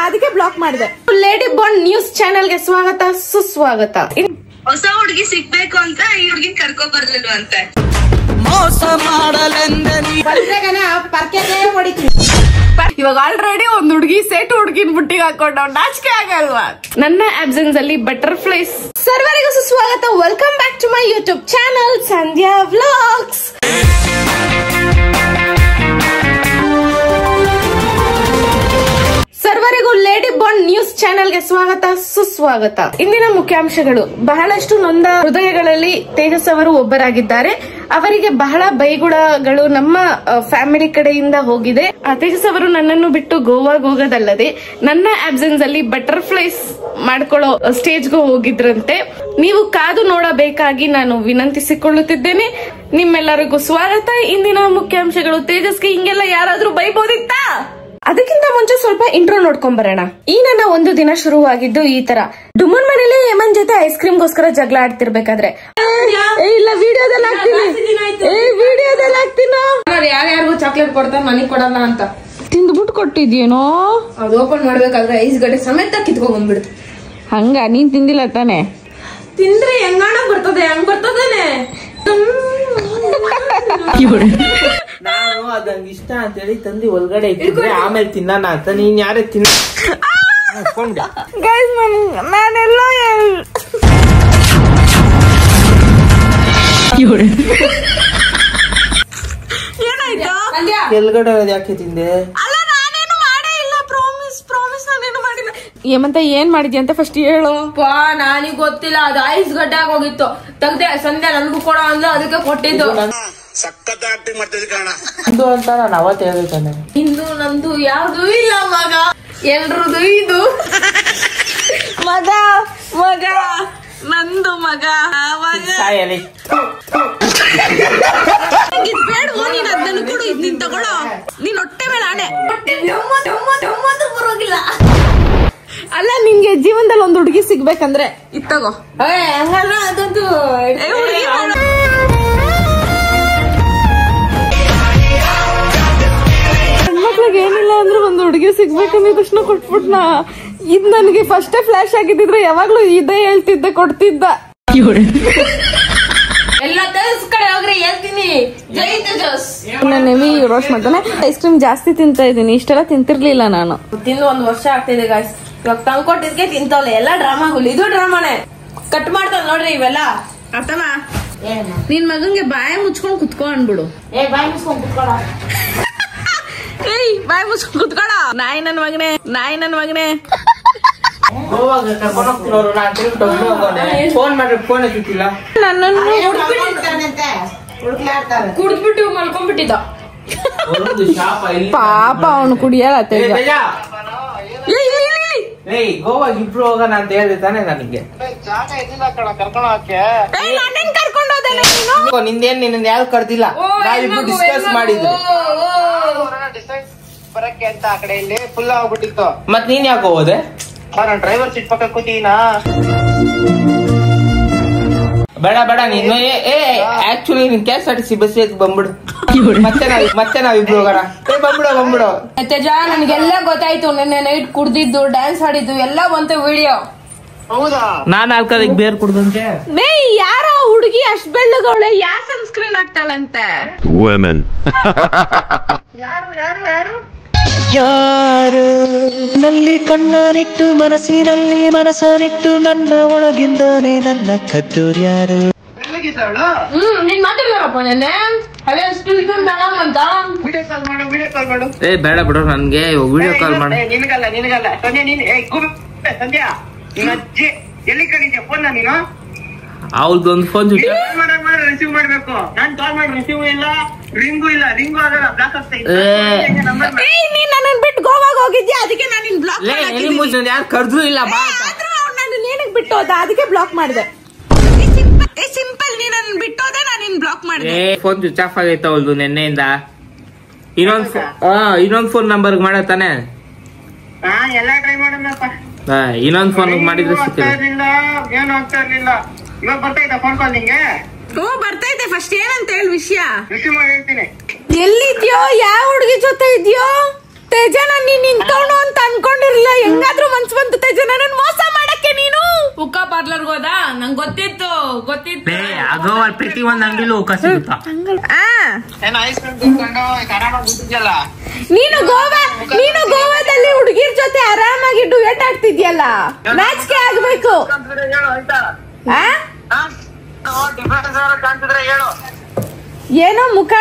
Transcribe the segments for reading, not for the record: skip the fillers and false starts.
ಅದಕ್ಕೆ ಬ್ಲಾಕ್ ಮಾಡಿದೆ. Lady bond news ಚಾನೆಲ್ಗೆ ಸ್ವಾಗತ ಸುಸ್ವಾಗತ. ಹೊಸ ಹುಡುಗಿ ಸಿಗ್ಬೇಕು ಅಂತ ಈ ಹುಡುಗಿನ ಕರ್ಕೊ ಬರ್ಲಿಲ್ವಂತೆ. ಮೋಸ ಮಾಡಲೆಂದನಿ ಇವಾಗ ಆಲ್ರೆಡಿ ಒಂದ್ ಹುಡುಗಿ ಸೇಟು ಹುಡುಗಿನ ಬುಟ್ಟಿಗೆ ಹಾಕೊಂಡು ನಾಚಿಕೆ ಆಗಲ್ವಾ? ನನ್ನ ಆಬ್ಸೆನ್ಸ್ ಅಲ್ಲಿ ಬಟರ್ಫ್ಲೈಸ್. ಸರ್ವರಿಗೂ ಸುಸ್ವಾಗತ. Welcome back to my YouTube channel Sandhya vlogs. ಸರ್ವರಿಗೂ ಲೇಡಿ ಬಾಂಡ್ ನ್ಯೂಸ್ ಚಾನೆಲ್ಗೆ ಸ್ವಾಗತ ಸುಸ್ವಾಗತ. ಇಂದಿನ ಮುಖ್ಯಾಂಶಗಳು. ಬಹಳಷ್ಟು ನೊಂದ ಹೃದಯಗಳಲ್ಲಿ ತೇಜಸ್ ಅವರು ಒಬ್ಬರಾಗಿದ್ದಾರೆ. ಅವರಿಗೆ ಬಹಳ ಬೈಗುಳಗಳು ನಮ್ಮ ಫ್ಯಾಮಿಲಿ ಕಡೆಯಿಂದ ಹೋಗಿದೆ. ತೇಜಸ್ ಅವರು ನನ್ನನ್ನು ಬಿಟ್ಟು ಗೋವಾಗೆ ಹೋಗೋದಲ್ಲದೆ ನನ್ನ ಆಬ್ಸೆನ್ಸ್ ಅಲ್ಲಿ ಬಟರ್ಫ್ಲೈಸ್ ಮಾಡ್ಕೊಳ್ಳೋ ಸ್ಟೇಜ್ಗೂ ಹೋಗಿದ್ರಂತೆ. ನೀವು ಕಾದು ನೋಡಬೇಕಾಗಿ ನಾನು ವಿನಂತಿಸಿಕೊಳ್ಳುತ್ತಿದ್ದೇನೆ. ನಿಮ್ಮೆಲ್ಲರಿಗೂ ಸ್ವಾಗತ. ಇಂದಿನ ಮುಖ್ಯಾಂಶಗಳು. ತೇಜಸ್ಗೆ ಹಿಂಗೆಲ್ಲ ಯಾರಾದ್ರೂ ಬೈಬೋದಿತ್ತಾ? ಅದಕ್ಕಿಂತ ಮುಂಚೆ ಸ್ವಲ್ಪ ಇಂಟ್ರೋ ನೋಡ್ಕೊಂಡ್ ಬರೋಣ. ಈ ನನ್ನ ಒಂದು ದಿನ ಶುರುವಾಗಿದ್ದು ಈ ತರ. ಡುಮ್ಮನ್ ಮನೇಲಿ ಹೇಮನ್ ಜೊತೆ ಐಸ್ ಕ್ರೀಮ್ಗೋಸ್ಕರ ಜಗಳ ಆಡ್ತಿರ್ಬೇಕಾದ್ರೆ ಇಲ್ಲ ವಿಡಿಯೋದಲ್ಲಿ ಹಾಕ್ತೀನಿ. ಯಾರ್ಯಾರಿಗೂ ಚಾಕ್ಲೇಟ್ ಕೊಡ್ತಾರೆ, ನನಗ್ ಕೊಡಲ್ಲ ಅಂತ ತಿಂದ್ಬಿಟ್ಟು ಕೊಟ್ಟಿದ್ಯೇನೋ. ಅದು ಓಪನ್ ಮಾಡ್ಬೇಕಾದ್ರೆ ಐಸ್ ಗಡ್ಡೆ ಸಮೇತ ಕಿತ್ಕೊಂಡ್ ಬಂದ್ಬಿಡ್ತು. ಹಂಗ ನೀನ್ ತಿಂದಿಲ್ಲ ತಾನೆ? ತಿಂದ್ರೆ ಹೆಂಗಾಣ ಬರ್ತದೆ, ಹಂಗ್ ಬರ್ತದೇನೆ. ನಾನು ಅದಂಗ ಇಷ್ಟ ಅಂತ ಹೇಳಿ ತಂದಿ ಒಳಗಡೆ ಇಟ್ಟಿದ್ರೆ ಆಮೇಲೆ ತಿನ್ನೋಣ ಅಂತ. ನೀನ್ ಯಾರೇ ತಿನ್ನ ನಾನೆಲ್ಲ ಎಲ್ಗಡೆ ಯಾಕೆ ತಿಂದೆ? ಏಮಂತ ಏನ್ ಮಾಡಿದ್ಯ ಅಂತ ಫಸ್ಟ್ ಹೇಳು. ನನಗ್ ಗೊತ್ತಿಲ್ಲ, ಅದು ಐಸ್ ಗಡ್ಡೆ ಆಗೋಗಿತ್ತು. ತೆಗ್ದೆ ಸಂಧ್ಯಾ ನನ್ಗೂ ಕೊಡ ಅಂದ, ಅದಕ್ಕೆ ಕೊಟ್ಟಿದ್ದು. ಸಖತ್ ಆಕ್ಟಿಂಗ್ ಮಾಡ್ತಿದ್ದೆ ಕಾರಣ ಇದು ಅಂತ ನಾನು ಅವತ್ತು ಹೇಳ್ತಾನೆ. ಇಂದು ನಂದು ಯಾವ್ದು ಇಲ್ಲ ಮಗ, ಎಲ್ರದು ಇದು ಮಗ ಮಗ ನಂದು ಮಗ ಸಾಯಲಿ ಬೇಡವೋ ನೀನ್ ಅದನ್ನ ಕೊಡು, ಇದ್ ನೀನ್ ತಗೊಳ್ಳೋ. ನೀನ್ ಹೊಟ್ಟೆ ಮೇಲೆ ಆಣೆ ಬರೋಗಿಲ್ಲ. ಅಲ್ಲ, ನಿನ್ಗೆ ಜೀವನದಲ್ಲಿ ಒಂದ್ ಹುಡುಗಿ ಸಿಗ್ಬೇಕಂದ್ರೆ ಇದ್ ತಗೋ. ಹಂಗಲ್ಲ, ಅದಂತೂ ಹೆಣ್ಮಕ್ಳಿಗೆ ಏನಿಲ್ಲ ಅಂದ್ರೆ ಒಂದ್ ಹುಡುಗಿ ಸಿಗ್ಬೇಕಂದ್ರೆ ತಕ್ಷಣ ಕೊಟ್ಬಿಟ್ನ. ಇದ್ ನನ್ಗೆ ಫಸ್ಟೇ ಫ್ಲಾಶ್ ಆಗಿದ್ರೆ ಯಾವಾಗ್ಲೂ ಇದೇ ಹೇಳ್ತಿದ್ದೆ, ಕೊಡ್ತಿದ್ದ. ಎಲ್ಲ ತೇಜಸ್ ಕಡೆ ಹೋಗ್ರಿ ಹೇಳ್ತೀನಿ. ಜೈ ತೇಜಸ್. ನೆವಿ ರೋಸ್ಟ್ ಮಾಡ್ತಾನೆ. ಐಸ್ ಕ್ರೀಮ್ ಜಾಸ್ತಿ ತಿಂತಾ ಇದೀನಿ, ಇಷ್ಟೆಲ್ಲ ತಿಂತಿರ್ಲಿಲ್ಲ ನಾನು. ತಿಂದು 1 ವರ್ಷ ಆಗ್ತಿದೆ ಗಾಯ್ಸ್. ಇವಾಗ ತಂದ್ಕೊಟ್ಟಿದ್ಕೆ ತಿಂತವಲ್ಲ. ಎಲ್ಲ ಡ್ರಾಮಾಗಳು, ಇದು ಡ್ರಾಮಾನೇ. ಕಟ್ ಮಾಡ್ತಾವ ನೋಡ್ರಿ ಇವೆಲ್ಲ. ಅರ್ಥನಾ? ನಿನ್ ಮಗಂಗೆ ಬಾಯಿ ಮುಚ್ಕೊಂಡ್ ಕುತ್ಕೊ ಅನ್ಬಿಡು. ಬಾಯಿ ಮುಚ್ಕೊಂಡ್ ಕುತ್ಕೊಳ. ಏಯ್, ಬಾಯಿ ಮುಚ್ಕೊಂಡ್ ಕುತ್ಕೊಳ. ನಾಯಿ ನನ್ ಮಗನೇ, ನಾಯಿ ನನ್ ಮಗನೇ. ಫೋನ್ ಮಾಡ್ರಿ, ಫೋನ್ ಎತ್ತಿಲ್ಲ. ನನ್ನನ್ನು ಕುಡ್ದ್ಬಿಟ್ಟು ಮಲ್ಕೊಂಡ್ಬಿಟ್ಟಿದ್ದ. ಪಾಪ ಅವನು ಕುಡಿಯಲ್ಲ. ಗೋವಾಗ ಇಬ್ರು ಹೋಗೋಣ ಅಂತ ಹೇಳಿದೆ ತಾನೆ ನನಗೆ. ನಿಂದೇನ್ ನಿನ್ನ ಯಾರು ಕರ್ದಿಲ್ಲ, ನಾವಿಬ್ರು ಡಿಸ್ಕಸ್ ಮಾಡಿದ್ವಿ. ಬರಕ್ಕೆ ಅಂತ ಆ ಕಡೆ ಇಲ್ಲಿ ಫುಲ್ ಆಗ್ಬಿಟ್ಟಿತ್ತು. ಮತ್ ನೀನ್ ಯಾಕೆ ಹೋದೆ? ನಾನು ಡ್ರೈವರ್ ಸೀಟ್ ಪಕ್ಕ ಕೂತೀನಾ. ಬೇಡ ಬೇಡ, ನೀನು ಆಕ್ಚುಲಿ ನಿನ್ KSRTC ಬಸ್ ಬಂದ್ಬಿಡು. ಮತ್ತೆ ನಾವಿಬ್ರು ಹೋಗೋಣ. ಬಂದ್ಬಿಡು. ತೇಜ, ನನ್ಗೆಲ್ಲ ಗೊತ್ತಾಯ್ತು. ನಿನ್ನೆ ನೈಟ್ ಕುಡ್ದಿದ್ದು, ಡ್ಯಾನ್ಸ್ ಆಡಿದ್ದು ಎಲ್ಲ ಬಂತು ವಿಡಿಯೋ. ಹೌದಾ? ನಾನ್ ಆಲ್ಕಲಿಗೆ ಬೇರ್ ಕುಡ್ದಂತೆ. ಯಾರೋ ಹುಡುಗಿ ಅಷ್ಟ್ ಬೆಳ್ಳಗವಳೆ, ಯಾ ಸನ್ಸ್ಕ್ರೀನ್ ಆಗ್ತಾಳಂತೆ. ಯಾರು ನಲ್ಲಿ ಕಣ್ಣನಿಟ್ಟು ಮನಸ್ಸಿನಲ್ಲಿ ಮನಸ್ಸನಿಟ್ಟು ನನ್ನ ಒಳಗಿಂದಾನೆ ನನ್ನ ಕದ್ದೂರ್ಯಾರು. ನೀನ್ ಮಾತಾಡ್ತಾರಪ್ಪ ನೆನ್ನೆ ವಿಡಿಯೋ ಕಾಲ್ ಮಾಡು. ಬೇಡ ಬಿಡು, ನನ್ಗೆ ವಿಡಿಯೋ ಕಾಲ್ ಮಾಡು. ನಿನಗಲ್ಲ ಸಂಧ್ಯಾ, ನಿನ್ನ ಅಜ್ಜಿ ಎಲ್ಲಿ ಕಳಿದ್ಯಾ ಫೋನ್? ನೀನು ಅವ್ರದ್ದೊಂದು ಫೋನ್ ರಿಸೀವ್ ಮಾಡ್ಬೇಕು. ನಾನ್ ಕಾಲ್ ಮಾಡಿ ರಿಸೀವ್ ಇಲ್ಲ, ರಿಂಗು ಆಗಲ್ಲ, ಬ್ಲಾಕ್ ಆಗ್ತಾ ನನ್ನ ಬಿಟ್ಟು ಗೋವಾಗ ಹೋಗಿದ್ಯಾ, ಅದಕ್ಕೆ ನಾನು ನಿನ್ ಬ್ಲಾಕ್ ಯಾರು ಕರ್ದ್ರು ಇಲ್ಲ. ನಾನು ನೀನಗ್ ಬಿಟ್ಟು ಹೋದ, ಅದಕ್ಕೆ ಬ್ಲಾಕ್ ಮಾಡಿದೆ. ಸಿಂಪಲ್, ನೀನ್ ನನ್ನ ಬಿಟ್ಟು ಹೋದೆ, ನಾನು ನಿನ್ ಬ್ಲಾಕ್ ಮಾಡಿದೆ. ಫೋನ್ ಸ್ವಿಚ್ ಆಫ್ ಆಗೈತ ಅವಳ್ದು ನೆನ್ನೆಯಿಂದ. ಇನ್ನೊಂದ್ ಫೋನ್ ನಂಬರ್ ಮಾಡತಾನೆ. ಎಲ್ಲ ಟ್ರೈ ಮಾಡೋಣಪ್ಪ. ಇನ್ನೊಂದ್ ಫೋನ್ ಮಾಡಿದ್ರೆ ಏನು ಆಗ್ತಾ ಇರ್ಲಿಲ್ಲ. ಇವಾಗ ಬರ್ತಾಯ್ತಾ ಫೋನ್ ಕಾಲ್ ನಿಂಗೆ? ಬರ್ತೈತೆ. ಫಸ್ಟ್ ಏನಂತ ಹೇಳಿ ವಿಷಯ ರಿಸೀವ್ ಮಾಡಿ ಹೇಳ್ತೀನಿ. ಎಲ್ಲಿದ್ಯೋ, ಯಾವ ಹುಡುಗಿ ಜೊತೆ ಇದ್ಯೋ? ತೇಜ, ನಾನು ನೀನ್ ನಿಂತ್ಕೊಂಡು ಅಂತ ಅನ್ಕೊಂಡಿರ್ಲಿಲ್ಲ. ಹೆಂಗ್ ನಂಗೆ ಗೊತ್ತಿತ್ತು ಗೋವಾಲ್ ಪ್ರತಿ ಒಂದ್ ಅಂಗಡಿಲೂ ಅವಕಾಶ ಸಿಗುತ್ತಾ? ಏನ್ ಐಸ್ ಕ್ರೀಮ್ ತಿನ್ಕೊಂಡು ಆರಾಮಾಗಿ ಬಿಟ್ಟಿದ್ಯಲ್ಲ. ನೀನು ಗೋವಾದಲ್ಲಿ ಹುಡುಗಿರ್ ಜೊತೆ ಆರಾಮಾಗಿ ಡುಯೆಟ್ ಆಡ್ತಿದ್ಯಲ್ಲ, ನಾಚಿಕೆ ಆಗ್ಬೇಕು. ಹೇಳು ಆಯ್ತಾ? ಡಿಫರೆನ್ಸ್ ಕಾಣ್ತಿದ್ರೆ ಹೇಳು. ಏನೋ ಮುಖ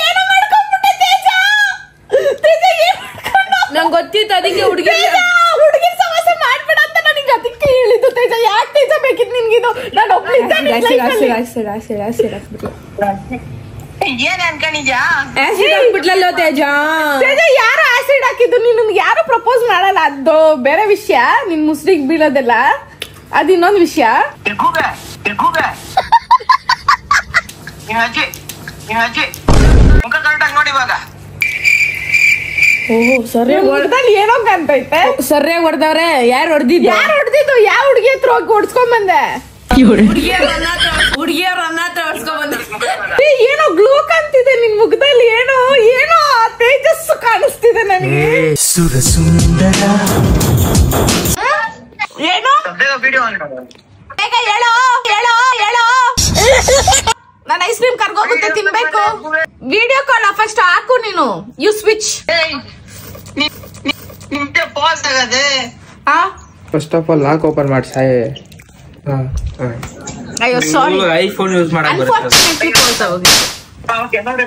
ಏನೋ ಮಾಡ್ಕೊಂಡ್ಬಿಟ್ಟೆ ತೇಜ. ನಂಗೆ ಗೊತ್ತಿತ್ತು ಅದಕ್ಕೆ ಹುಡುಗಿ ಸಮಸ್ಯೆ ಮಾಡ್ಬೇಡ ಅಂತ ನನಗೆ ಅದಕ್ಕೆ ಹೇಳಿದ್ದು. ತೇಜ ಯಾಕೆ ತೇಜ ಬೇಕಿತ್ತು ನಿನ್ಗಿದು? ನಾನು ಒಬ್ಳಿದ್ದೇನೆ. ಏನ್ ಅನ್ಕೊಂಡಿದ್ಯಾ? ಆಸಿಡ್ ಹಾಕ್ಬಿಟ್ಲಲ್ಲೋ ತೇಜ. ಯಾರು ಆಸಿಡ್ ಹಾಕಿದ್ದು? ನಿನ್ಗೆ ಯಾರು ಪ್ರಪೋಸ್ ಮಾಡಲ್ಲ, ಅದು ಬೇರೆ ವಿಷಯ. ನಿನ್ ಮುಸ್ಲಿಗ್ ಬೀಳೋದೆಲ್ಲ ಅದು ಇನ್ನೊಂದು ವಿಷಯ. ನಿನ್ ಅಜ್ಜಿ ಮುಖ ಕರೆಕ್ಟಾಗಿ ನೋಡಿ ಇವಾಗ. ಸರಿಯಾಗಿ ಏನೋ ಕಾಣ್ತೈತೆ. ಸರಿಯಾಗಿ ಹೊಡೆದವ್ರೆ. ಯಾರು ಹೊಡೆದಿದ್ದು? ಯಾವ ಹುಡುಗಿ ಹತ್ರ ಹೋಗಿ ಹೊಡ್ಸ್ಕೊಂಡ್ ಬಂದೆ? ಹುಡುಗಿಯವ್ರ ಅನ್ನ ಹೊಡ್ಸ್ಕೊಂಡ್ ಬಂದೆ. ಏನೋ ಗ್ಲೋ ಕಾಣ್ತಿದೆ ನಿನ್ ಮುಖದಲ್ಲಿ. ಏನೋ ತೇಜಸ್ಸು ಕಾಣಿಸ್ತಿದೆ ನನಗೆ. ಸುರಸುಂದರ ಏನೋ ವಿಡಿಯೋ ಬೇಗ ಹೇಳೋ. ನಾನು ಐಸ್ ಕ್ರೀಮ್ ಕರ್ಗೋಗುತ್ತೆ ತಿನ್ಬೇಕು. ವಿಡಿಯೋ ಕಾಲ್ ಫಸ್ಟ್ ಹಾಕು ನೀನು. You switch. ನಿಮ್ಗೆ ಪಾಸ್ ಆಗದೆ. First of all lock open ಮಾಡಿ ಸಾಯೇ. ಅಯ್ಯೋ ಸಾರಿ, ಐಫೋನ್ ಯೂಸ್ ಮಾಡಕ್ ಬರುತ್ತೆ. ಓಕೆ ನೋಡಿ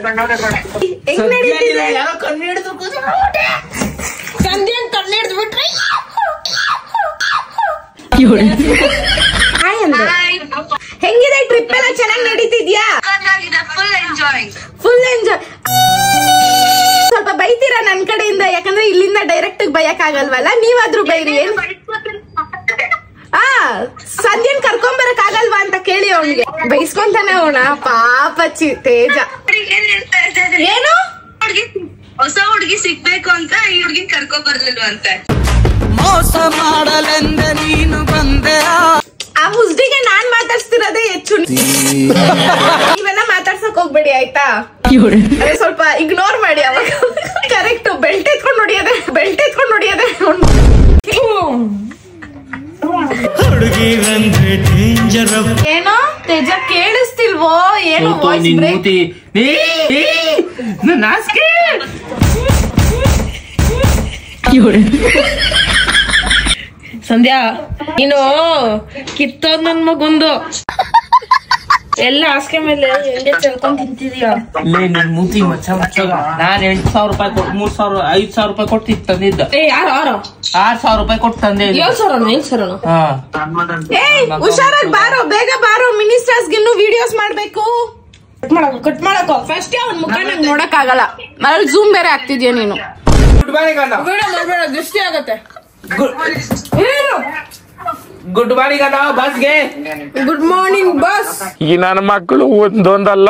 ಹೆಂಗ್ ನಡೀತಿದೆ? ಸಂಧ್ಯನ್ ಕಣ್ಣು ಬಿಟ್ರೆ ಹೆಂಗಿದೆ ಟ್ರಿಪ್ ಎಲ್ಲ? ಚೆನ್ನಾಗಿ ನಡೀತಿದ್ಯಾ? Full enjoy. ಸ್ವಲ್ಪ ಬೈತೀರಾ ನನ್ ಕಡೆಯಿಂದ? ಯಾಕಂದ್ರೆ ಇಲ್ಲಿಂದ ಡೈರೆಕ್ಟ್ ಬೈಯಕ್ ಆಗಲ್ವಲ್ಲ, ನೀವಾದ್ರೂ ಬೈರಿ. ಸಂಧ್ಯನ್ ಕರ್ಕೊಂಬರಕ್ ಆಗಲ್ವಾ ಅಂತ ಕೇಳಿ ಅವನಿಗೆ. ಬೈಸ್ಕೊಂತಾನೆ ಅವನ ಪಾಪಚ್ಚಿ ತೇಜ. ಏನು ಹೊಸ ಹುಡುಗಿ ಸಿಗ್ಬೇಕು ಅಂತ ಈ ಹುಡುಗಿನ ಕರ್ಕೊ ಬರ್ಲಿಲ್ವಂತೆ. ಮೋಸ ಮಾಡಲೆಂದೆ ನೀನು ಬಂದೆ. ಆ ಹುಸ್ಡಿಗೆ ನಾನ್ ಮಾತಾಡ್ಸ್ತಿರೋದೇ ಹೆಚ್ಚು. ನೀವೆಲ್ಲ ಮಾತಾಡ್ಸಕ್ ಹೋಗ್ಬೇಡಿ ಆಯ್ತಾ? ಅದೇ ಸ್ವಲ್ಪ ಇಗ್ನೋರ್ ಮಾಡಿ. ಅವಾಗ ಕರೆಕ್ಟ್ ಬೆಲ್ಟ್ ಎತ್ಕೊಂಡ್ ಹೊಡಿಯೋದೆ. ಏನೋ ತೇಜ ಕೇಳಿಸ್ತಿಲ್ವೋ? ಏನೋ ವಾಯ್ಸ್ ಬ್ರೇಕ್. ಸಂಧ್ಯಾ ನೀನು ಕಿತ್ತೋದ್ ನನ್ ಮಗುಂದು ಎಲ್ಲ ಹಾಸಿಗೆ ಮೇಲೆ ಎಣ್ಣೆ ಚೆಲ್ಕೊಂಡ್ ತಿಂತಿದ್ಯಾ? ನಿನ್ ಮೂತಿ ಮಚ್ಚ ನಾನ್ 8,000 ರೂಪಾಯಿ ಕೊಟ್ಟು 5,000 ರೂಪಾಯಿ ಕೊಟ್ಟು ತಂದಿದ್ದ. 6,000 ರೂಪಾಯಿ ಕೊಟ್ಟು ತಂದೆ. 7,000 ಹುಷಾರಾಗಿ ಬಾರೋ, ಬೇಗ ಬಾರೋ. ಮಿನಿಸ್ಟರ್ಸ್ ಗಿನ್ನು ವಿಡಿಯೋಸ್ ಮಾಡ್ಬೇಕು. ಕಟ್ ಮಾಡಕೋ ಫಸ್ಟ್. ಅವ್ನ ಮುಖ ನಂಗೆ ನೋಡಕ್ ಆಗಲ್ಲ. ಅಲ್ಲಿ ಜೂಮ್ ಬೇರೆ ಆಗ್ತಿದ್ಯಾ ನೀನು. ಬೇಡ ದೃಷ್ಟಿ ಆಗತ್ತೆ. ಗುಡ್ ಮಾರ್ನಿಂಗ್ ಅಣ್ಣ ಬಾಸ್ಗೆ. Good morning boss. ಈ ನನ್ನ ಮಕ್ಕಳು ಒಂದೊಂದಲ್ಲ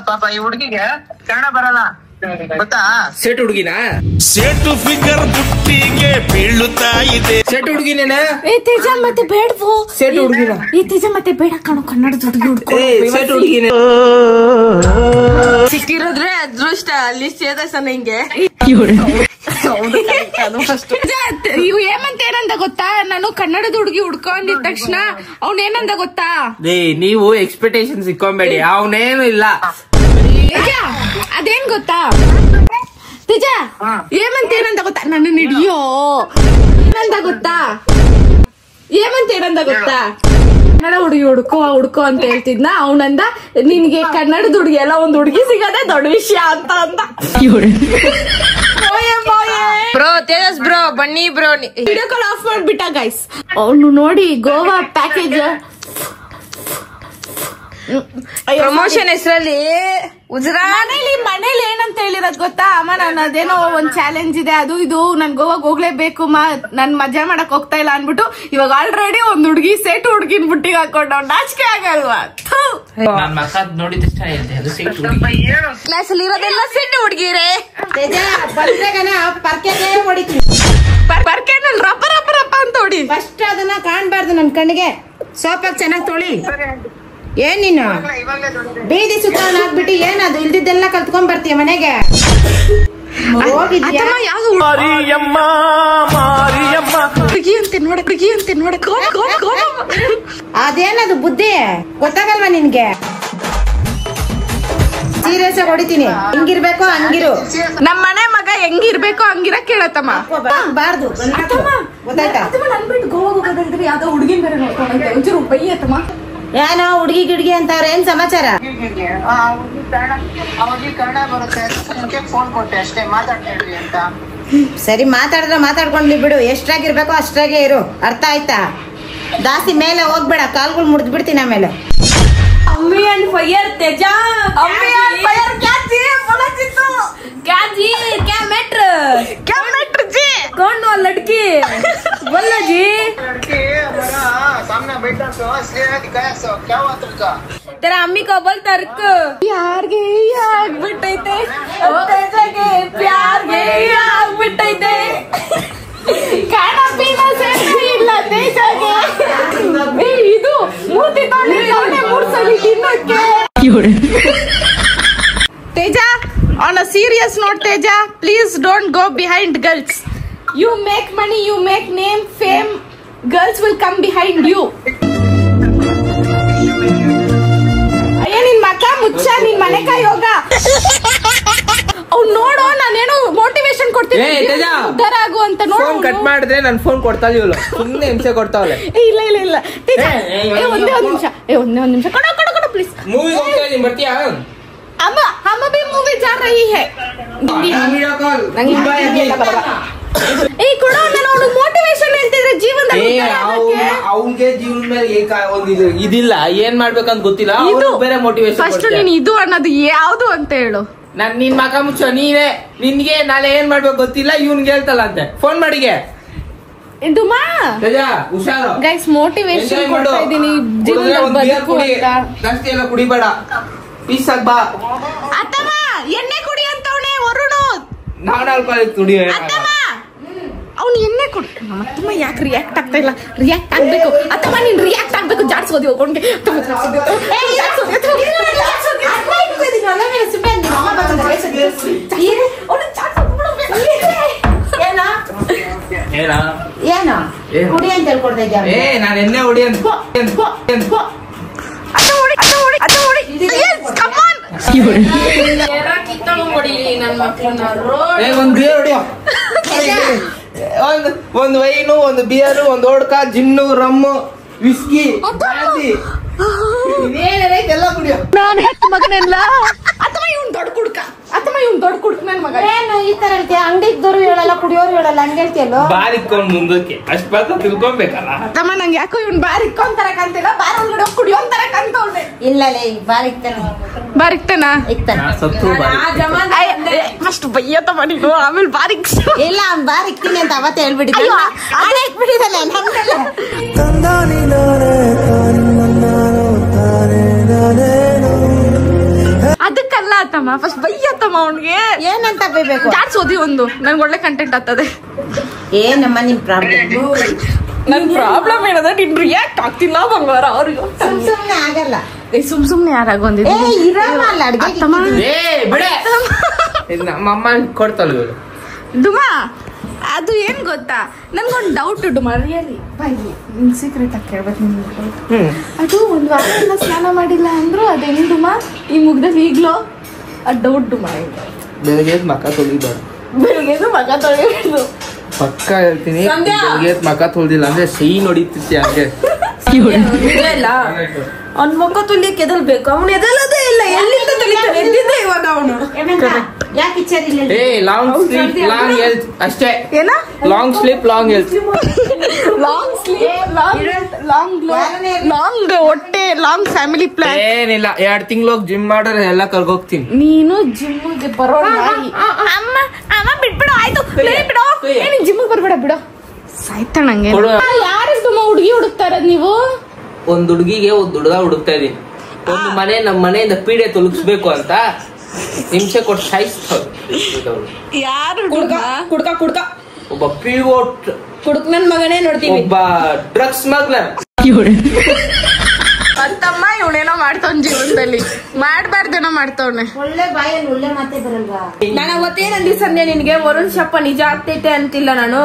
ಪಾಪ ಈ ಹುಡುಗಿಗೆ ಕನ್ನಡ ಬರಲ್ಲ ಗೊತ್ತಾ? ಸೆಟ್ ಹುಡುಗಿನ ಸೆಟ್ ಫಿಗರ್ ಬುಟ್ಟಿಗೆ ಬೀಳುತ್ತಾ ಇದೆ. ಸೆಟ್ ಹುಡುಗಿನೇನ? ತೇಜ ಮತ್ತೆ ಬೇಡವೋ? ಸೆಟ್ ಹುಡುಗಿನ? ತೇಜ ಮತ್ತೆ ಬೇಡ ಕಣೋ, ಕನ್ನಡದ ಹುಡುಗಿ. ಸೆಟ್ ಹುಡುಗಿನ ಸಿಕ್ಕಿರೋದ್ರೆ ಅದೃಷ್ಟ. ಅಲ್ಲಿ ಸೇದಸನ ಹಿಂಗೆ. ಇವು ಹೇಮಂತ್ ಏನಂದ ಗೊತ್ತಾ? ನಾನು ಕನ್ನಡದ ಹುಡುಗಿ ಹುಡ್ಕೊಂಡಿದ ತಕ್ಷಣ ಅವ್ನ ಏನಂದ ಗೊತ್ತಾ? ನೀವು ಎಕ್ಸ್ಪೆಕ್ಟೇಷನ್ ಇಕ್ಕೊಂಬೇಡಿ, ಅವನೇನು ಇಲ್ಲ. ಅದೇನ್ ಗೊತ್ತಾ ತೇಜ? ಹೇಮಂತ್ ಏನಂದ ಗೊತ್ತಾ? ನನ್ನ ಹಿಡಿಯೋ ಏನಂದ ಗೊತ್ತಾ? ಹೇಮಂತ್ ಏನಂದ ಗೊತ್ತಾ? ಕನ್ನಡ ಹುಡುಗಿ ಹುಡ್ಕೋ ಅಂತ ಹೇಳ್ತಿದ್ನ. ಅವನಂದ ನಿನ್ಗೆ ಕನ್ನಡದ ಹುಡುಗಿ ಎಲ್ಲ ಒಂದ್ ಹುಡುಗಿ ಸಿಗದೆ ದೊಡ್ಡ ವಿಷಯ ಅಂತ ಅಂದ. ಬ್ರೋ ತೇಜಸ್ ಬ್ರೋ ಬನ್ನಿ ಬ್ರೋ. ವಿಡಿಯೋ ಕಾಲ್ ಆಫ್ ಮಾಡ್ಬಿಟ್ಟ ಗೈಸ್. ಅವನು ನೋಡಿ ಗೋವಾ ಪ್ಯಾಕೇಜ್ ಪ್ರಮೋಷನ್ ಹೆಸರಲ್ಲಿ ಮನೇಲಿ ಏನಂತ ಹೇಳಿರೋದ್ ಗೊತ್ತಾ? ಅಮ್ಮ ನಾನು ಅದೇನೋ ಒಂದ್ ಚಾಲೆಂಜ್ ಇದೆ, ಅದು ಇದು ನನ್ ಗೋವಾಗ್ ಹೋಗ್ಲೇಬೇಕು ನನ್ ಮಜಾ ಮಾಡಕ್ ಹೋಗ್ತಾ ಇಲ್ಲ ಅನ್ಬಿಟ್ಟು ಇವಾಗ ಆಲ್ರೆಡಿ ಒಂದ್ ಹುಡುಗಿ ಸೇಟು ಹುಡುಗಿನ ಬುಟ್ಟಿಗೆ ಹಾಕೊಂಡ್ ನಾಚಿಕೆ ಆಗಲ್ವಾ? ಕ್ಲಾಸ್ ಅಲ್ಲಿ ಇರೋದೆಲ್ಲ ಸೇಟು ಹುಡುಗಿರೇ. ಪರ್ಕೆನಲ್ಲಿ ರಪ್ಪ ರಪ್ಪ ರಪ್ಪ ಅಂತ ಹೊಡಿ. ಫಸ್ಟ್ ಅದನ್ನ ಕಾಣ್ಬಾರ್ದು ನನ್ ಕಣ್ಣಿಗೆ. ಸೋಪಾಗ್ ಚೆನ್ನಾಗ್ ತೊಳಿ. ಏನ್ ನೀನು ಬೀದಿ ಸುತ್ತವನ್ನ ಹಾಕ್ಬಿಟ್ಟು ಏನದು ಇಲ್ದಿದ್ದೆಲ್ಲ ಕಲ್ತ್ಕೊಂಡ್ ಬರ್ತೀಯ ಮನೆಗೆ? ಹೋಗಿದ್ಯಾ? ಹುಡುಗಿ ಅಂತೆ ನೋಡ, ಹುಡುಗಿ ಅಂತೆ ನೋಡ. ಅದೇನದು ಬುದ್ಧಿ ಗೊತ್ತಾಗಲ್ವಾ ನಿನ್ಗೆ? ಸೀರಿಯಸ್ ಆಗಿ ಹೊಡಿತೀನಿ. ಹಿಂಗಿರ್ಬೇಕು ಹಂಗಿರು. ನಮ್ಮ ಮನೆ ಮಗ ಹೆಂಗಿರ್ಬೇಕು ಹಂಗಿರ ಕೇಳತ್ತಮ್ಮ. ಬಾರ್ದು ಗೊತ್ತಾಯ್ತಾ? ಯಾವ್ದೋ ಹುಡುಗಿ ಬೇರೆ ನೋಡ್ಕೊಂಡಂತೆ ಒಂಚೂರು ಬೈಯತ್ತಮ್ಮ. ಏನೋ ಹುಡುಗಿ ಗಿಡ್ಗಿ ಅಂತವ್ರ ಏನ್ ಸಮಾಚಾರ? ಅವಾಗ ಕನ್ನಡ ಬರುತ್ತೆ, ಫೋನ್ ಕೊಟ್ಟೆ ಅಷ್ಟೇ, ಮಾತಾಡ್ತಾ ಅಂತ. ಸರಿ ಮಾತಾಡಿದ್ರೆ ಮಾತಾಡ್ಕೊಂಡ್ಲಿ ಬಿಡು. ಎಷ್ಟ್ರಾಗಿರ್ಬೇಕು ಅಷ್ಟ್ರಾಗೆ ಇರು, ಅರ್ಥ ಆಯ್ತಾ? ಜಾಸ್ತಿ ಮೇಲೆ ಹೋಗ್ಬೇಡ, ಕಾಲ್ಗಳು ಮುರಿದ್ ಬಿಡ್ತೀನಿ ಆಮೇಲೆ. अम्मी एंड फायर तेजा, अम्मी एंड फायर क्या जी? बोला जी तो क्या जी? क्या मैटर जी? कौन वो लड़की? बोला जी लड़की हमारा सामने बैठा सो इसलिए दिखाया सो, क्या हुआ तुमका? तेरा अम्मी को बोलता रुक. ಯಾರ್ಗೆ ಆಗ್ಬಿಟ್ಟೈತೆ, तेजाಗೆ प्यारಗೆ ಆಗ್ಬಿಟ್ಟೈತೆ. ಕಾಣ ಪೀನ ಸೇರಿ ಇಲ್ಲ ತೇಜಾಗೆ. ಇದು ಮೂತಿ ತೊಳೆ ಮೂರ್ಸಲಿ ತಿನ್ನೋಕೆ. Teja, on a serious note Teja, please don't go behind girls. You make money, you make name, fame, girls will come behind you. ಅಯ್ಯ ನಿನ್ ಮಕ್ಕ ಮುಚ್ಚ, ನಿನ್ ಮನೆಕಾಯಿ ಹೋಗ. ಅವ್ನು ನೋಡೋ, ನಾನೇನೋ ಮೋಟಿವೇಶನ್ ಕೊಡ್ತೀನಿ ಉದ್ಧಾರ ಆಗು ಅಂತ. ನೋಡು ಕಟ್ ಮಾಡಿದ್ರೆ ನನ್ ಫೋನ್ ಕೊಡ್ತಾ ಇವಳು, ಸುಮ್ಮನೆ ಹಿಂಸೆ ಕೊಡ್ತಾವಳೆ. ಇಲ್ಲ ಇಲ್ಲ ಇಲ್ಲ ಒಂದೇ ಒಂದ್ ನಿಮಿಷ ಕೊಡೋ ಪ್ಲೀಸ್. ಮೂವಿ ಹೋಗ್ತಾ ಇದೀನಿ, ಬರ್ತೀಯಾ? हम अभी मूवी जा रही है. ಏ ಕೊಡೋ, ನಾನು ಅವ್ನಿಗೆ ಮೋಟಿವೇಶನ್ ಹೇಳ್ತಿದ್ರೆ ಜೀವನದಲ್ಲಿ. ಅವ್ನಿಗೆ ಜೀವನ ಮೇಲೆ ಒಂದು ಇದಿಲ್ಲ, ಏನ್ ಮಾಡ್ಬೇಕಂತ ಗೊತ್ತಿಲ್ಲ. ಇದು ಬೇರೆ ಮೋಟಿವೇಶನ್. ಫಸ್ಟ್ ನೀನ್ ಇದು ಅನ್ನೋದು ಯಾವ್ದು ಅಂತ ಹೇಳು. ನಿನ್ ಮಕ ಮುಚ್ಚ, ನೀನೇ ನಿನ್ಗೆ ನಾಳೆ ಏನ್ ಮಾಡ್ಬೇಕು ಗೊತ್ತಿಲ್ಲ, ಇವ್ನ್ಗೆ ಹೇಳ್ತಲ್ಲ ಅಂತೆ. ಫೋನ್ ಮಾಡಿಗೆ ದುಮಾ ಹುಷಾರು ಗೈಸ್, ಮೋಟಿವೇಶನ್ ಕೊಡ್ತಾ ಇದೀನಿ ಜೀವನದಲ್ಲಿ ಬದುಕು ಅಂತ. ಜಾಸ್ತಿ ಎಲ್ಲ ಕುಡಿಬೇಡ, ಪೀಸ್ ಆಗ್ ಬಾ. ಅತ್ತಮ್ಮ ಎಣ್ಣೆ ಕುಡಿ ಅಂತವನೇ ವರುಣು. ನಾನ್ ಆಲ್ಕೋಹಾಲಿಕ್ ಕುಡಿಯೋ. ಅವ್ನು ಎಣ್ಣೆ ಕುಡಿ. ನಮ್ಮತ್ತಮ್ಮ ಯಾಕೆ ರಿಯಾಕ್ಟ್ ಆಗ್ತಾ ಇಲ್ಲ? ರಿಯಾಕ್ಟ್ ಆಗ್ಬೇಕು ಅತ್ತಮ್ಮ, ನೀನ್ ರಿಯಾಕ್ಟ್ ಆಗ್ಬೇಕು. ಜಾಡ್ಸೋದಿ ಹೋಗ್ಕೊಂಡೆ ಏನ ಕುಡಿ ಅಂತ ಹೇಳ್ಕೊಡ್ತಾ ಇದ್ಯಾ? ನಾನು ಎಣ್ಣೆ ಹೊಡಿ ಅಂತ ಒಂದು ವೈನು, ಒಂದು ಬಿಯರು, ಒಂದು ಓಡ್ಕ, ಜಿನ್ನು, ರಮ್ಮು, ವಿಸ್ಕಿ, ಎಲ್ಲ ಕುಡಿಯೋ. ನಾನು ಹೆತ್ತ ಮಗನೆಲ್ಲ ಅಥವಾ ಇವ್ನು ದೊಡ್ಡ ಕುಡ್ಕ, ಅಥವಾ ಇವ್ನು ದೊಡ್ಡ ಕುಡ್ಕ ನನ್ ಮಗ. ಏನು ಈ ತರ ಹೇಳ್ತೀಯ? ಅಂಗಡಿದವ್ರು ಹೇಳಲ್ಲ, ಕುಡಿಯೋರು ಹೇಳಲ್ಲ, ಹಂಗ ಹೇಳ್ತೀಯಲ್ಲೋ? ಬಾರಿಕೊಂಡ್ ಮುಂದಕ್ಕೆ ಅಷ್ಟ್ ಮಾತ್ರ ತಿಳ್ಕೊಬೇಕಲ್ಲ. ಅತ್ತಮ್ಮ ನಂಗೆ ಯಾಕೋ ಇವ್ನು ಬಾರಿಕ್ಕೊಂತರ ಕಾಣ್ತಿಲ್ಲ, ಬಾರ ಒಳಗಡೆ ಕುಡಿಯೋಂತರ ಕಾಣ್ತವ್ನೆ. ಇಲ್ಲ ಬಾರಿ ಇಕ್ತಾನೆ, ಬಾರಿಕ್ತಾನ ಇಕ್ತಾನೆ. ಫಸ್ಟ್ ಬೈಯತ್ತಮ್ಮ ನೀನು, ಆಮೇಲೆ ಬಾರಿಕ್. ಇಲ್ಲ ಬಾರಿ ಇಕ್ತೀನಿ ಅಂತ ಅವತ್ತೇ ಹೇಳ್ಬಿಟ್ಟಿದ್ದೆ. ಅದೇ ಇಕ್ಬಿಟ್ಟಿದ್ದಾನೆ ನಮ್ಗೆಲ್ಲ. ಅದಕ್ಕಲ್ಲ ಅತ್ತಮ್ಮ, ಫಸ್ಟ್ ಬೈಯತ್ತಮ್ಮ ಅವ್ನಿಗೆ. ಏನಂತ ಬೈಬೇಕು? ಜಾಡ್ಸೋದಿ ಒಂದು, ನನ್ಗೆ ಒಳ್ಳೆ ಕಂಟೆಂಟ್ ಆಗ್ತದೆ. ಏನಮ್ಮ ನಿಮ್ ಪ್ರಾಬ್ಲಮ್? ನನ್ ಪ್ರಾಬ್ಲಮ್ ಏನದ, ನೀನ್ ರಿಯಾಕ್ಟ್ ಆಗ್ತಿಲ್ಲ ಬಂಗಾರ. ಅವ್ರಿಗೆ ಸುಮ್ನೆ ಆಗಲ್ಲ. ಸುಮ್ನೆ ಯಾರಾಗೊಂದಿದೆ ಇರಲ್ಲ ಅಡ್ಗೆ. ಬಿಡೆ, ನಮ್ಮಮ್ಮ ಕೊಡ್ತಾಳ ಇವರು. ಡುಮಾ, ಅದು ಏನ್ ಗೊತ್ತಾ, ನನ್ಗೊಂದು ಡೌಟ್ ಡುಮಾ, ರಿಯಲಿ ಬಾಯಿ ನಿನ್ ಸೀಕ್ರೆಟ್ ಆಗಿ ಕೇಳ್ಬೇಕು ನಿಮ್ಗೆ. ಅದು ಒಂದ್ ವಾರ ಸ್ನಾನ ಮಾಡಿಲ್ಲ ಅಂದ್ರು ಅದೇನು ಡುಮಾ, ಈ ಮುಗ್ದಲ್ಲಿ ಈಗ್ಲೋ ಅದು ಡೌಟ್ ಡುಮಾ. ಬೆಳಗ್ಗೆ ಮಕ ತೊಳಿಬಾರ್ದು, ಬೆಳಗ್ಗೆದು ಮಗ ತೊಳಿಬೇಕು. ಪಕ್ಕ ಹೇಳ್ತೀನಿ, ಬೆಳಗ್ಗೆ ಮಕ ತೊಳ್ದಿಲ್ಲ ಅಂದ್ರೆ ಸೈ ನೋಡಿತಿ ಹಂಗೆ. ಇಲ್ಲ ಅವ್ನ ಮುಖ ತುಲಿಯಕ್ಕೆ ಎದಲ್ಬೇಕು, ಅವನು ಎದಲದೇ ಇಲ್ಲ. ಎಲ್ಲಿಂದ ತುಲಿತಾನೆ? ಎದ್ದಿದ್ದೆ ಇವಾಗ ಅವನು. ಯಾಕೆ ಇಚ್ಛರಿಲ್ಲ? ಲಾಂಗ್ ಸ್ಲೀಪ್ ಲಾಂಗ್ ಹೆಲ್ತ್ ಅಷ್ಟೇ. ಏನ long sleep long health. Long sleep long ಹೊಟ್ಟೆ, ಲಾಂಗ್ ಫ್ಯಾಮಿಲಿ ಪ್ಲಾನ್. ಏನಿಲ್ಲ, 2 ತಿಂಗಳು ಜಿಮ್ ಮಾಡಿದ್ರೆ ಎಲ್ಲ ಕರ್ಗೋಗ್ತೀನಿ. ನೀನು ಜಿಮ್ಗೆ ಬರೋ ನಾಯಿ. ಅಮ್ಮ ಬಿಟ್ಬಿಡು, ಆಯ್ತು ಬಿಡು. ಏನ್ ಜಿಮ್ಗೆ ಬರ್ಬೇಡ ಬಿಡು, ಸಾಯ್ತಾನಂಗೆ. ಯಾರಿಗೆ ತುಂಬ ಹುಡುಗಿ ಹುಡುಕ್ತಾರ ನೀವು? ಒಂದ್ ಹುಡುಗಿಗೆ ಒಂದ್ ಹುಡುಗ ಹುಡುಕ್ತಾ ಇದೀನಿ. ಒಂದು ಮನೆ ನಮ್ಮ ಮನೆಯಿಂದ ಪೀಡೆ ತೊಲಗಿಸ್ಬೇಕು ಅಂತ ಹಿಂಸೆ ಕೊಟ್ಟು ಸಾಯಿಸ್ತಾವ್. ಯಾರು ಕುಡ್ಕ ಒಬ್ಬ ಪಿವೋಟ್ ಕುಡ್ಕ ನನ್ ಮಗನೇ ನೋಡ್ತೀವಿ. ಒಬ್ಬ ಡ್ರಗ್ಸ್ ಸ್ಮಗ್ಲರ್ ಅಂತಮ್ಮ ಇವನೇನೋ ಮಾಡ್ತಾವ್ ಜೀವನದಲ್ಲಿ, ಮಾಡ್ಬಾರ್ದೇನೋ ಮಾಡ್ತಾವ್ನೆ. ಒಳ್ಳೆ ಬಾಯಲ್ಲಿ ಒಳ್ಳೆ ಮಾತೇ ಬರಲ್ವಾ? ನಾನು ಅವತ್ತೇನಂದಿ ಸಂಧ್ಯಾ ನಿನ್ಗೆ ವರುಣ್ ಶಪ್ಪ ನಿಜ ಆಗ್ತೈತೆ ಅಂತಿಲ್ಲ ನಾನು.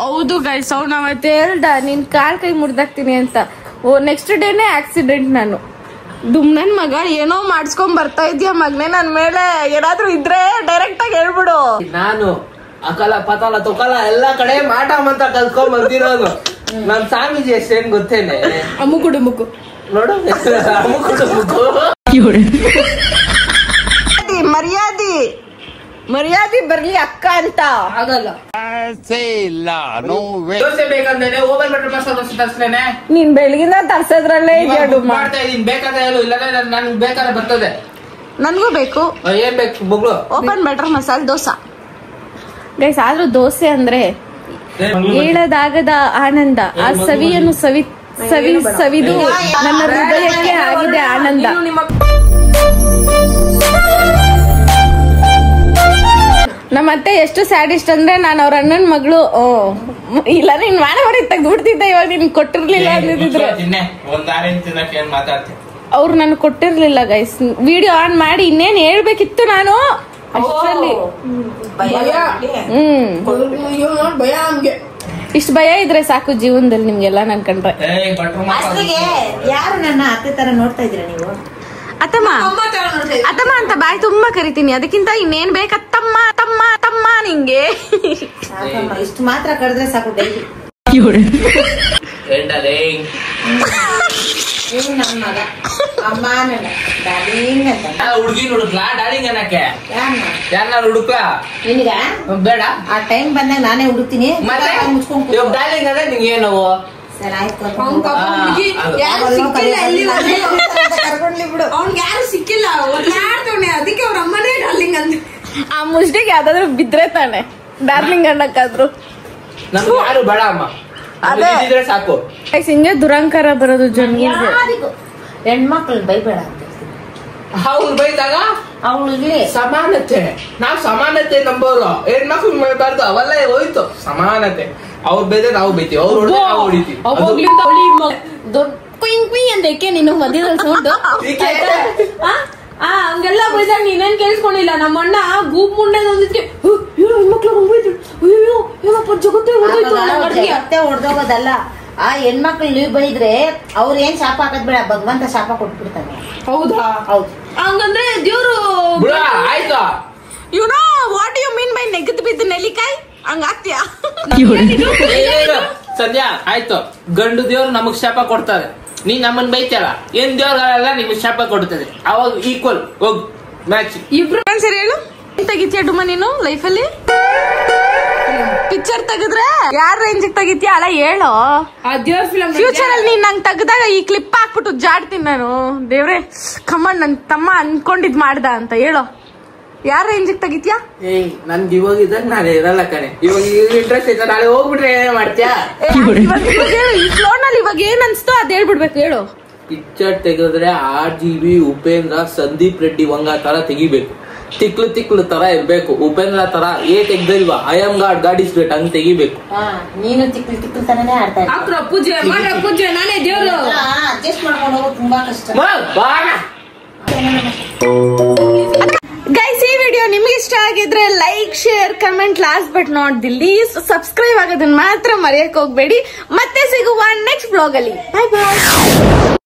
ಹೌದು ಗೈಸ್, ಅವ್ನು ಅವತ್ತೆ ಹೇಳ್ದ ನಿನ್ ಕಾಲ್ ಕೈ ಮುರ್ದಾಕ್ತೀನಿ ಅಂತ. ನೆಕ್ಸ್ಟ್ ಡೇನೆ ಆಕ್ಸಿಡೆಂಟ್. ನಾನು ನನ್ ಮಗ ಏನೋ ಮಾಡ್ಸ್ಕೊಂಡ್ ಬರ್ತಾ ಇದ್ಯಾ ಮಗ್ನೆ, ನನ್ ಮೇಲೆ ಏನಾದ್ರೂ ಇದ್ರೆ ಡೈರೆಕ್ಟ್ ಆಗಿ ಹೇಳ್ಬಿಡು. ನಾನು ಅಕಲ ಪತಲ ತೊಕಲ ಎಲ್ಲಾ ಕಡೆ ಮಾಟ ಮಂತ್ರ ಕಲ್ತ್ಕೊಂಡ್ ಬಂದಿರೋದು. ನನ್ ಸ್ವಾಮೀಜಿ ಎಷ್ಟೇನ್ ಗೊತ್ತೇನೆ, ಅಮ್ಮುಕು ಡುಮ್ಮುಕು ನೋಡು. ಮರ್ಯಾದೆ ಬರ್ಲಿ ಅಕ್ಕ ಅಂತ ಆಗಲ್ಲ. ದೋಸೆ ಬೇಕಂದ್ರೆ ಓವರ್ ಬಟರ್ ಮಸಾಲ ದೋಸೆ ತರ್ಸ್ಲೇನೆ. ನೀನ್ ಬೆಳಗಿಂದ ತರ್ಸೋದ್ರಲ್ಲೇ ಇದೆಯಾ ಡುಮ್ಮ. ಮಾಡ್ತಾ ಇದೀನಿ, ಬೇಕಾದ್ರೆ ಹೇಳು, ಇಲ್ಲಾಂದ್ರೆ ನನ್ಗೆ ಬೇಕಾದ್ರೆ ಬರ್ತದೆ. ನನ್ಗೂ ಬೇಕು. ಏನ್ ಬೇಕು ಬೊಗ್ಳು? Open butter masala dosa guys. ಆದ್ರೂ ದೋಸೆ ಅಂದ್ರೆ ಹೇಳದಾಗದ ಆನಂದ. ಆ ಸವಿಯನ್ನು ಸವಿದು ನನ್ನ ಹೃದಯಕ್ಕೆ ಆಗಿದೆ ಆನಂದ. ನಮ್ಮ ಅತ್ತೆ ಎಷ್ಟು ಸ್ಯಾಡಿಸ್ಟ್ ಅಂದ್ರೆ ನಾನು ಅವ್ರ ಅಣ್ಣನ ಮಗಳು. ಇಲ್ಲ ನೀನ್ ಮಾನ ಮಾಡಿ ತೆಗ್ದುಬಿಡ್ತಿದ್ದೆ, ಇವಾಗ ನಿನ್ ಕೊಟ್ಟಿರ್ಲಿಲ್ಲ ಅಂದಿದ್ರು. ಅವ್ರು ನನ್ ಕೊಟ್ಟಿರ್ಲಿಲ್ಲ ಗೈಸ್. ವಿಡಿಯೋ ಆನ್ ಮಾಡಿ ಇನ್ನೇನ್ ಹೇಳ್ಬೇಕಿತ್ತು ನಾನು ಅಷ್ಟರಲ್ಲಿ. ಇಷ್ಟು ಭಯ ಇದ್ರೆ ಸಾಕು ಜೀವನದಲ್ಲಿ ನಿಮ್ಗೆಲ್ಲ ನನ್ ಕಂಡ್ರೆ. ಯಾರು ನನ್ನ ಅತ್ತೆ ತರ ನೋಡ್ತಾ ಇದ್ದೀರಾ ನೀವು? ಅತ್ತಮ್ಮ ಅತ್ತಮ್ಮ ಅಂತ ಬಾಯಿ ತುಂಬಾ ಕರಿತೀನಿ, ಅದಕ್ಕಿಂತ ಇನ್ನೇನ್ ಬೇಕತ್ತಮ್ಮ ತಮ್ಮ ತಮ್ಮ ನಿಂಗೆ. ಇಷ್ಟು ಮಾತ್ರ ಕರೆದ್ರೆ ಸಾಕು ಡೈಲಿ. ನನ್ ಮಗ ಅಮ್ಮ ಹುಡ್ಗಿನ್ ಹುಡುಕ್ಲಾ ಡಾರ್ಲಿಂಗ್ ಅನ್ನಕ್ಕೆ? ಯಾರನ್ನ ಹುಡುಕ್ಲಾ? ನಿನಗ ಬೇಡ, ಆ ಟೈಮ್ ಬಂದಾಗ ನಾನೇ ಹುಡುಕ್ತೀನಿ. ಡಾರ್ಲಿಂಗ್ ಅಂದ್ರೆ ನಿಂಗೆ ಏನು? ಸರ್ ಆಯ್ತು, ಕರ್ಕೊಂಡ್ಲಿ ಬಿಡು. ಅವ್ನ್ಗೆ ಯಾರು ಸಿಕ್ಕಿಲ್ಲ, ಒದ್ದಾಡ್ತವನೆ, ಅದಕ್ಕೆ ಅವ್ರ ಅಮ್ಮನೇ ಡಾರ್ಲಿಂಗ್ ಅಂತ. ಆ ಮುಷ್ಟಿಗೆ ಯಾವ್ದಾದ್ರು ಬಿದ್ರೆ ತಾನೆ ಡಾರ್ಲಿಂಗ್ ಅನ್ನಕ್ಕಾದ್ರು. ನಮ್ಗೆ ಯಾರು ಬೇಡ ಅಮ್ಮ, ಅದೇ ಸಾಕು. ಹಿಂಗೆ ದುರಂಕಾರ ಬರೋದು ಜನ್ರಿಗೆ. ಹೆಣ್ಮಕ್ಳು ಬೈಬೇಡ. ಅವ್ರು ಬೈದಾಗ ಅವಳಿಗೆ ಸಮಾನತೆ, ನಾವ್ ಸಮಾನತೆ ನಂಬೋರು. ಹೆಣ್ಮಕ್ಳು ಬೈಬಾರ್ದು, ಅವೆಲ್ಲ ಹೋಯ್ತು ಸಮಾನತೆ. ಅವ್ರು ಬೈದ್ರೆ ನಾವು ಬೈತೀವಿ, ಅವ್ರು ಹೊಡೆದ್ರೆ ನಾವು ಹೊಡಿತೀವಿ. ದೊಡ್ಡ ಕುಯಿಂಗ್ ಕುಯಿಂಗ್ ಅಂತ ಏಕೆ ನೀನು ಮಧ್ಯದಲ್ಲಿ ಸೌಂಡ್ ಹಂಗೆಲ್ಲ ಬೈದಾಗ ನೀನೇನ್ ಕೇಳಿಸ್ಕೊಂಡಿಲ್ಲ. ನಮ್ಮ ಅಣ್ಣ ಗೂಪ್ ಮುಂಡೆ ಒಂದಿದ್ಕೆ ಹೆಣ್ಮಕ್ಳು ಹೋಗ್ಬಿಟ್ಟು ಅಯ್ಯೋ ಏನಪ್ಪ ಜಗತ್ತೇ ಮತ್ತೆ ಹೊಡೆದೋಗೋದಲ್ಲ. ಆ ಹೆಣ್ಮಕ್ಳು ನೀವು ಬೈದ್ರೆ ಅವ್ರ ಏನ್ ಶಾಪ ಹಾಕದ್ ಬೇಡ, ಭಗವಂತ ಶಾಪ ಕೊಟ್ಬಿಡ್ತಾನೆ. ಹೌದಾ? ಹೌದು. ಹಂಗಂದ್ರೆ ದೇವ್ರು ಆಯ್ತು. You know what you mean by ನೆಗದ್ ಬಿದ್ದು ನೆಲ್ಲಿಕಾಯಿ ಹಂಗ ಆಗ್ತೀಯಾ? ಸಂಧ್ಯಾ ಆಯ್ತು, ಗಂಡು ದೇವ್ರು ನಮಗ್ ಶಾಪ ಕೊಡ್ತಾರೆ, ನೀನ್ ನಮ್ಮನ್ ಬೈತಲ್ಲ. ಏನ್ ದೇವ್ರಲ್ಲ ನಿಮಗ್ ಶಾಪ ಕೊಡ್ತದೆ, ಅವಾಗ ಈಕ್ವಲ್ ಹೋಗ್ ಮ್ಯಾಚ್. ಇಬ್ರು ಸರಿ ಹೇಳು, ತೆಗಿತೀಯ ಡುಮ್ಮ ನೀನು ಲೈಫಲ್ಲಿ? ಪಿಕ್ಚರ್ ತೆಗೆದ್ರೆ ಯಾರ ರೇಂಜ್ ತೆಗಿತೀಯ ಅಲ್ಲ ಹೇಳು. ಫ್ಯೂಚರ್ ಅಲ್ಲಿ ನೀನ್ ನಂಗೆ ತೆಗ್ದಾಗ ಈ ಕ್ಲಿಪ್ ಹಾಕ್ಬಿಟ್ಟು ಜಾಡ್ತೀನಿ ನಾನು. ದೇವ್ರೆ ಕಮ್ಮನ್ ನನ್ ತಮ್ಮ ಅನ್ಕೊಂಡಿದ್ ಮಾಡ್ದ ಅಂತ ಹೇಳು. ಯಾರ ರೇಂಜ್ ತೆಗಿತೀಯಾ? ನನ್ಗೆ ಇವಾಗ ಇದ್ದಾಗ ನಾಳೆ ಇರಲ್ಲ ಕಣೆ. ಇವಾಗ ಇಂಟ್ರೆಸ್ಟ್ ಐತ, ನಾಳೆ ಹೋಗ್ಬಿಟ್ರೆ ಏನೇ ಮಾಡ್ತೀಯಾ? ಈ ಫ್ಲೋನಲ್ಲಿ ಇವಾಗ ಏನ್ ಅನ್ಸ್ತೋ ಅದ್ ಹೇಳ್ಬಿಡ್ಬೇಕು ಹೇಳು. ಪಿಕ್ಚರ್ ತೆಗೆದ್ರೆ RGB ಉಪೇಂದ್ರ ಸಂದೀಪ್ ರೆಡ್ಡಿ ವಂಗ ತರ ತೆಗಿಬೇಕು. ತಿಕ್ಲು ತರ ಇರ್ಬೇಕು. ಉಪೇಂದ್ರ ತರ ತೆಗ್ದಿಲ್ವಾ, I am god is great ಹಂಗ್ ತೆಗಿಬೇಕು. ನೀನು ತಿಕ್ಲು ತರನೇ ಆಡ್ತಾ ಇದ್ದೀನಿ. ಪೂಜೆ ನಾನೇ ದೇವ್ರು. ಅಡ್ಜಸ್ಟ್ ಮಾಡ್ಕೊಂಡು ಹೋಗೋದು ತುಂಬಾ ಕಷ್ಟ. ಗೈಸ್, ಈ ವಿಡಿಯೋ ನಿಮ್ಗೆ ಇಷ್ಟ ಆಗಿದ್ರೆ like, share, comment, last but not the least subscribe ಆಗೋದನ್ನ ಮಾತ್ರ ಮರೆಯಕ್ ಹೋಗ್ಬೇಡಿ. ಮತ್ತೆ ಸಿಗುವ ನೆಕ್ಸ್ಟ್ ಬ್ಲಾಗ್ ಅಲ್ಲಿ. ಬಾಯ್ ಬಾಯ್.